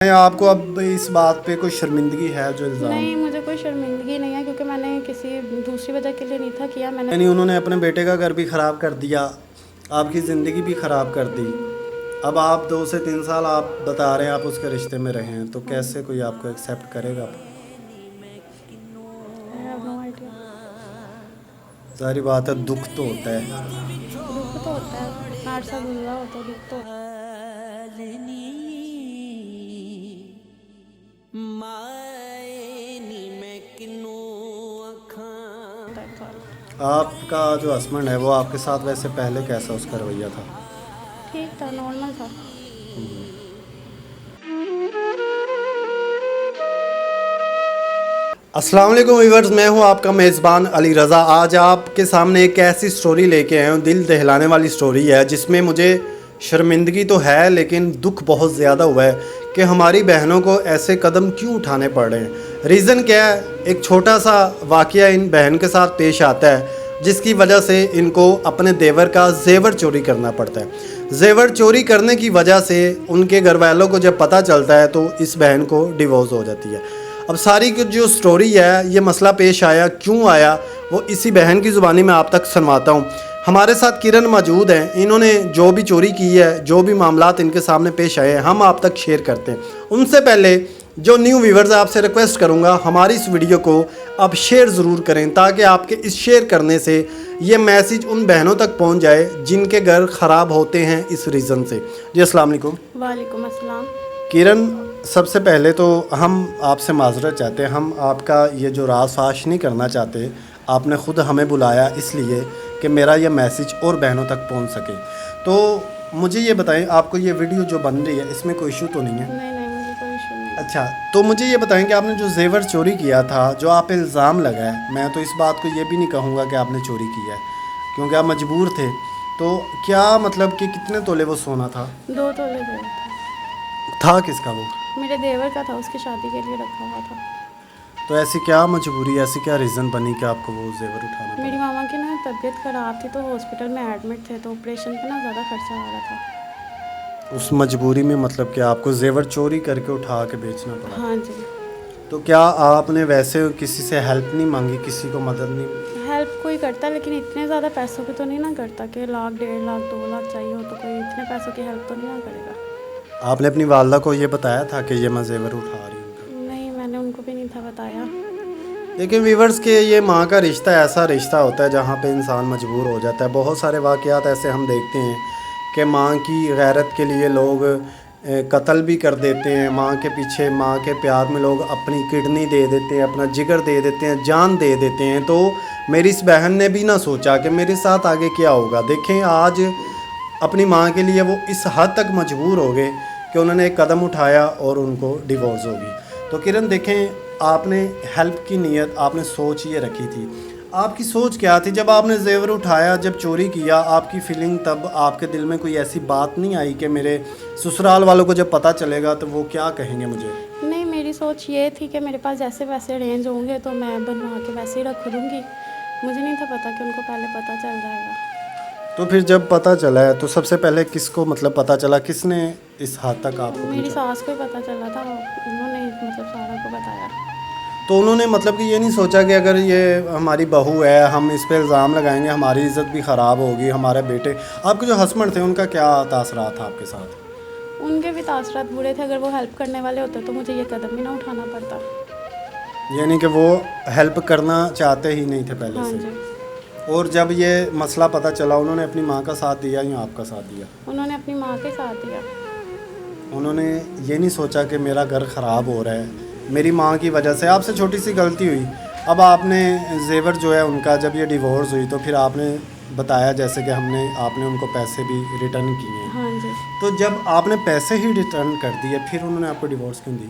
आपको अब इस बात पे कोई शर्मिंदगी है जो इल्ज़ाम? नहीं, मुझे कोई शर्मिंदगी नहीं है क्योंकि मैंने किसी दूसरी वजह के लिए नहीं था किया मैंने। यानी उन्होंने अपने बेटे का घर भी ख़राब कर दिया, आपकी ज़िंदगी भी ख़राब कर दी। अब आप 2 से 3 साल आप बता रहे हैं आप उसके रिश्ते में रहे हैं, तो कैसे कोई आपको एक्सेप्ट करेगा? I have no idea। सारी बात है, दुख तो होता है। दुख तो होता है, 8 साल गुजरा हो तो दुख तो होता है। आपका जो हस्बैंड है वो आपके साथ वैसे पहले कैसा उसका रवैया था? ठीक था, नॉर्मल था। अस्सलाम वालेकुम व्यूअर्स, मैं हूं आपका मेज़बान अली रज़ा। आज आपके सामने एक ऐसी स्टोरी लेके आया हूं, दिल दहलाने वाली स्टोरी है जिसमें मुझे शर्मिंदगी तो है लेकिन दुख बहुत ज़्यादा हुआ है कि हमारी बहनों को ऐसे कदम क्यों उठाने पड़ रहे हैं। रीज़न क्या है? एक छोटा सा वाक़या इन बहन के साथ पेश आता है जिसकी वजह से इनको अपने देवर का जेवर चोरी करना पड़ता है। जेवर चोरी करने की वजह से उनके घर वालों को जब पता चलता है तो इस बहन को डिवोर्स हो जाती है। अब सारी की जो स्टोरी है, ये मसला पेश आया क्यों आया, वो इसी बहन की ज़ुबानी में आप तक सुनवाता हूँ। हमारे साथ किरण मौजूद हैं, इन्होंने जो भी चोरी की है, जो भी मामलात इनके सामने पेश आए हैं, हम आप तक शेयर करते हैं। उनसे पहले जो न्यू व्यूवर्स आपसे रिक्वेस्ट करूंगा, हमारी इस वीडियो को आप शेयर ज़रूर करें ताकि आपके इस शेयर करने से ये मैसेज उन बहनों तक पहुंच जाए जिनके घर ख़राब होते हैं इस रीज़न से। जी अस्सलाम वालेकुम। वालेकुम अस्सलाम। किरण, सबसे पहले तो हम आपसे माजरत चाहते हैं, हम आपका ये जो राज फाश नहीं करना चाहते। आपने ख़ुद हमें बुलाया इसलिए कि मेरा ये मैसेज और बहनों तक पहुंच सके। तो मुझे ये बताएं, आपको ये वीडियो जो बन रही है इसमें कोई इशू तो नहीं है? नहीं, मुझे कोई इशू नहीं। अच्छा, तो मुझे ये बताएं कि आपने जो जेवर चोरी किया था, जो आप इल्ज़ाम लगाए, मैं तो इस बात को ये भी नहीं कहूँगा कि आपने चोरी किया है क्योंकि आप मजबूर थे। तो क्या मतलब कि कितने तोले वो सोना था? 2 तोले गोल्ड था किसका वो? मेरे देवर का था, उसकी शादी के लिए रखा हुआ था। तो ऐसी क्या मजबूरी, ऐसी क्या रीज़न बनी कि आपको वो जेवर उठाना पड़ा? मेरी मामा की ना तबीयत ख़राब थी तो हॉस्पिटल में एडमिट थे, तो ऑपरेशन पे ना ज़्यादा खर्चा आ रहा था। उस मजबूरी में मतलब कि आपको जेवर चोरी करके उठा के बेचना पड़ा? हाँ जी। तो क्या आपने वैसे किसी से हेल्प नहीं मांगी, किसी को मदद नहीं? हेल्प कोई करता लेकिन इतने ज़्यादा पैसों की तो नहीं ना करता कि 1 लाख 1.5 लाख 2 लाख चाहिए हो तो कोई इतने पैसों की हेल्प तो नहीं ना करेगा। आपने अपनी वालदा को ये बताया था कि ये मैं जेवर उठा रही हूँ? नहीं, मैंने उनको भी नहीं था बताया। लेकिन व्यूवर्स के ये माँ का रिश्ता ऐसा रिश्ता होता है जहाँ पे इंसान मजबूर हो जाता है। बहुत सारे वाक़यात ऐसे हम देखते हैं कि माँ की गैरत के लिए लोग कत्ल भी कर देते हैं। माँ के पीछे, माँ के प्यार में लोग अपनी किडनी दे देते हैं, अपना जिगर दे देते हैं, जान दे देते हैं। तो मेरी इस बहन ने भी ना सोचा कि मेरे साथ आगे क्या होगा। देखें, आज अपनी माँ के लिए वो इस हद तक मजबूर हो गए कि उन्होंने एक कदम उठाया और उनको डिवोर्स हो गई। तो किरण देखें, आपने हेल्प की नीयत, आपने सोच ये रखी थी। आपकी सोच क्या थी जब आपने जेवर उठाया, जब चोरी किया? आपकी फीलिंग तब आपके दिल में कोई ऐसी बात नहीं आई कि मेरे ससुराल वालों को जब पता चलेगा तो वो क्या कहेंगे मुझे? नहीं, मेरी सोच ये थी कि मेरे पास जैसे वैसे अरेंज होंगे तो मैं बनवा के वैसे ही रख दूँगी। मुझे नहीं था पता कि उनको पहले पता चल जाएगा। तो फिर जब पता चला है तो सबसे पहले किसको मतलब पता चला, किसने इस हद तक आपको मेरी पहुंचा? सास को ही पता चला था, उन्होंने मतलब सारा को बताया। तो उन्होंने मतलब कि ये नहीं सोचा कि अगर ये हमारी बहू है, हम इस पे इल्ज़ाम लगाएंगे, हमारी इज़्ज़त भी ख़राब होगी, हमारे बेटे, आपके जो हस्बैंड थे उनका क्या तासरात था आपके साथ? उनके भी तासरात बुरे थे। अगर वो हेल्प करने वाले होते तो मुझे ये कदम भी ना उठाना पड़ता। यानी कि वो हेल्प करना चाहते ही नहीं थे पहले हाँ से। जी। और जब ये मसला पता चला, उन्होंने अपनी माँ का साथ दिया या आपका साथ दिया? उन्होंने अपनी माँ के साथ दिया। उन्होंने ये नहीं सोचा कि मेरा घर ख़राब हो रहा है, मेरी माँ की वजह से आपसे छोटी सी गलती हुई। अब आपने जेवर जो है उनका, जब ये डिवोर्स हुई तो फिर आपने बताया जैसे कि आपने उनको पैसे भी रिटर्न किए हैं। हाँ जी। तो जब आपने पैसे ही रिटर्न कर दिए फिर उन्होंने आपको डिवोर्स क्यों दी?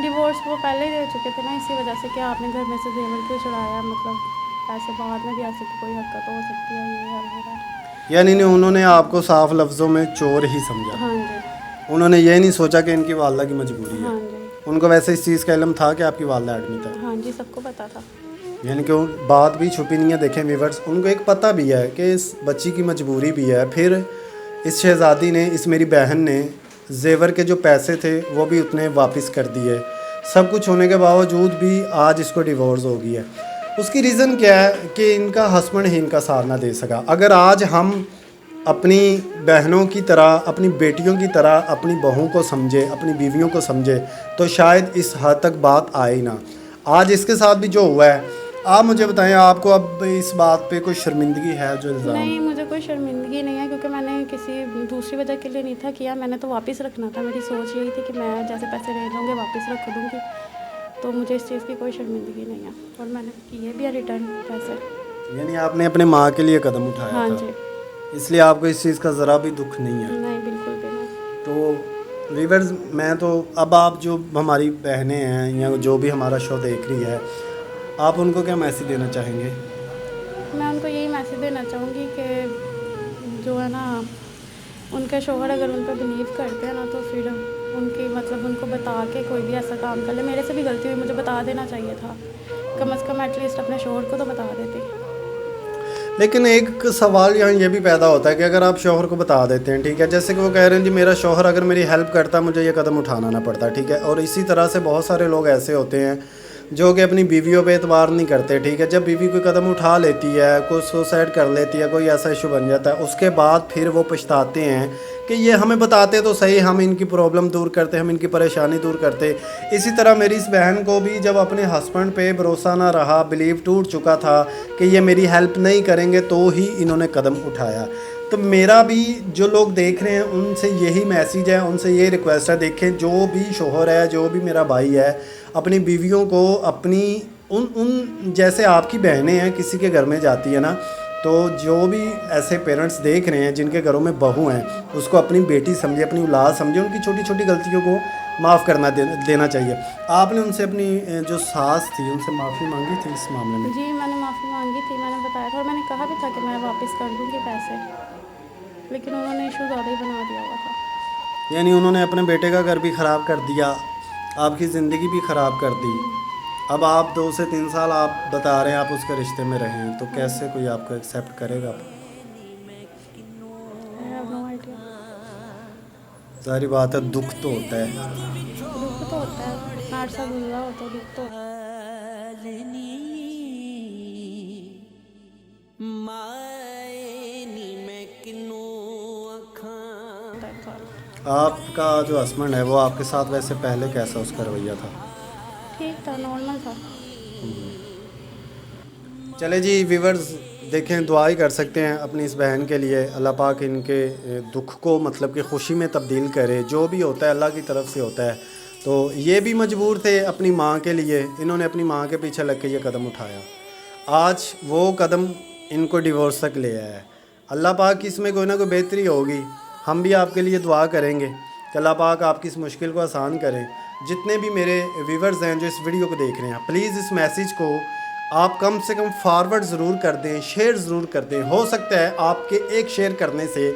डिवोर्स वो पहले ही दे चुके थे ना, इसी वजह से कि आपने घर में से जेवर क्यों छुड़ाया, मतलब पैसे बाद में भी ऐसे की कोई हरकत हो सकती है, ये है वो है। यानी नहीं, उन्होंने आपको साफ लफ्ज़ों में चोर ही समझा? हाँ जी। उन्होंने ये नहीं सोचा कि इनकी वालदा की मजबूरी है? हाँ जी। उनको वैसे इस चीज़ का इल्म था कि आपकी वालदा एडमिट है? हाँ जी, सबको पता था। यानी कि बात भी छुपी नहीं है। देखें व्यूअर्स, उनको एक पता भी है कि इस बच्ची की मजबूरी भी है। फिर इस शहज़ादी ने, इस मेरी बहन ने जेवर के जो पैसे थे वो भी उतने वापस कर दिए। सब कुछ होने के बावजूद भी आज इसको डिवोर्स हो गई है। उसकी रीज़न क्या है कि इनका हस्बैंड ही इनका साथ ना दे सका। अगर आज हम अपनी बहनों की तरह, अपनी बेटियों की तरह अपनी बहू को समझे, अपनी बीवियों को समझे, तो शायद इस हद तक बात आए ही ना। आज इसके साथ भी जो हुआ है, आप मुझे बताएं, आपको अब इस बात पे कोई शर्मिंदगी है जो इल्ज़ाम? नहीं, मुझे कोई शर्मिंदगी नहीं है, क्योंकि मैंने किसी दूसरी वजह के लिए नहीं था किया। मैंने तो वापस रखना था। मेरी सोच यही थी कि मैं जैसे पैसे ले लूँगी वापस रख दूँगी, तो मुझे इस चीज़ की कोई शर्मिंदगी नहीं है। और मैंने किए भी है रिटर्न पैसे। यानी आपने अपने माँ के लिए कदम उठाया हाँ था, जी। इसलिए आपको इस चीज़ का ज़रा भी दुख नहीं है? नहीं, बिल्कुल भी नहीं। तो व्यूअर्स, मैं तो अब आप जो हमारी बहनें हैं या जो भी हमारा शो देख रही है, आप उनको क्या मैसेज देना चाहेंगे? मैं उनको यही मैसेज देना चाहूँगी कि जो है ना, उनके शौहर अगर उन पर बिलीव करते हैं ना, तो फिर उनकी मतलब उनको बता के कोई भी ऐसा काम कर ले। मेरे से भी गलती हुई, मुझे बता देना चाहिए था। कम से कम एटलीस्ट अपने शौहर को तो बता देती। लेकिन एक सवाल यहाँ ये भी पैदा होता है कि अगर आप शौहर को बता देते हैं, ठीक है, जैसे कि वो कह रहे हैं जी मेरा शौहर अगर मेरी हेल्प करता मुझे ये कदम उठाना ना पड़ता, ठीक है, और इसी तरह से बहुत सारे लोग ऐसे होते हैं जो कि अपनी बीवियों पे एतबार नहीं करते, ठीक है। जब बीवी कोई कदम उठा लेती है, कोई सुसाइड कर लेती है, कोई ऐसा इशू बन जाता है, उसके बाद फिर वो पछताते हैं कि ये हमें बताते तो सही, हम इनकी प्रॉब्लम दूर करते, हम इनकी परेशानी दूर करते। इसी तरह मेरी इस बहन को भी जब अपने हस्बैंड पे भरोसा ना रहा, बिलीव टूट चुका था कि ये मेरी हेल्प नहीं करेंगे, तो ही इन्होंने कदम उठाया। तो मेरा भी जो लोग देख रहे हैं उनसे यही मैसेज है, उनसे ये रिक्वेस्ट है, देखें जो भी शोहर है, जो भी मेरा भाई है, अपनी बीवियों को अपनी उन जैसे आपकी बहनें हैं किसी के घर में जाती है ना, तो जो भी ऐसे पेरेंट्स देख रहे हैं जिनके घरों में बहू हैं, उसको अपनी बेटी समझे, अपनी औलाद समझे, उनकी छोटी छोटी गलतियों को माफ़ करना देना चाहिए। आपने उनसे अपनी जो सास थी उनसे माफ़ी मांगी थी इस मामले में? जी, मैंने माफ़ी मांगी थी, मैंने बताया था और मैंने कहा भी था कि मैं वापस कर दूँगी पैसे, लेकिन उन्होंने इशू ज़्यादा ही बना दिया हुआ था। यानी उन्होंने अपने बेटे का घर भी ख़राब कर दिया, आपकी ज़िंदगी भी ख़राब कर दी। अब आप 2 से 3 साल आप बता रहे हैं आप उसके रिश्ते में रहे हैं, तो कैसे कोई आपको एक्सेप्ट करेगा? I have no idea। सारी बात है, दुख तो होता है। दुख तो होता है, 8 साल गुजरा हो तो दुख तो होता है। आपका जो हस्बैंड है वो आपके साथ वैसे पहले कैसा उसका रवैया था? ठीक था, नॉर्मल था। चले जी व्यूवर्स, देखें, दुआ ही कर सकते हैं अपनी इस बहन के लिए। अल्लाह पाक इनके दुख को मतलब कि खुशी में तब्दील करे। जो भी होता है अल्लाह की तरफ से होता है। तो ये भी मजबूर थे अपनी माँ के लिए, इन्होंने अपनी माँ के पीछे लग के ये कदम उठाया। आज वो कदम इनको डिवोर्स तक ले आया है। अल्लाह पाक की इसमें कोई ना कोई बेहतरी होगी। हम भी आपके लिए दुआ करेंगे कि अल्लाह पाक आपकी इस मुश्किल को आसान करें। जितने भी मेरे व्यूवर्स हैं जो इस वीडियो को देख रहे हैं, प्लीज़ इस मैसेज को आप कम से कम फॉरवर्ड ज़रूर कर दें, शेयर ज़रूर कर दें। हो सकता है आपके एक शेयर करने से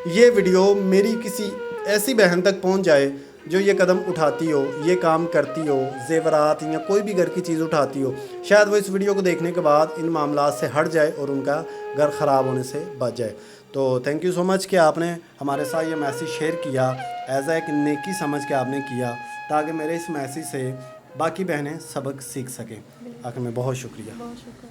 ये वीडियो मेरी किसी ऐसी बहन तक पहुंच जाए जो ये कदम उठाती हो, ये काम करती हो, ज़ेवरात या कोई भी घर की चीज़ उठाती हो। शायद वो इस वीडियो को देखने के बाद इन मामलात से हट जाए और उनका घर ख़राब होने से बच जाए। तो थैंक यू सो मच कि आपने हमारे साथ ये मैसेज शेयर किया, एज एक नेकी समझ के आपने किया, ताकि मेरे इस मैसेज से बाकी बहनें सबक सीख सकें। आखिर में बहुत शुक्रिया। बहुत शुक्रिया।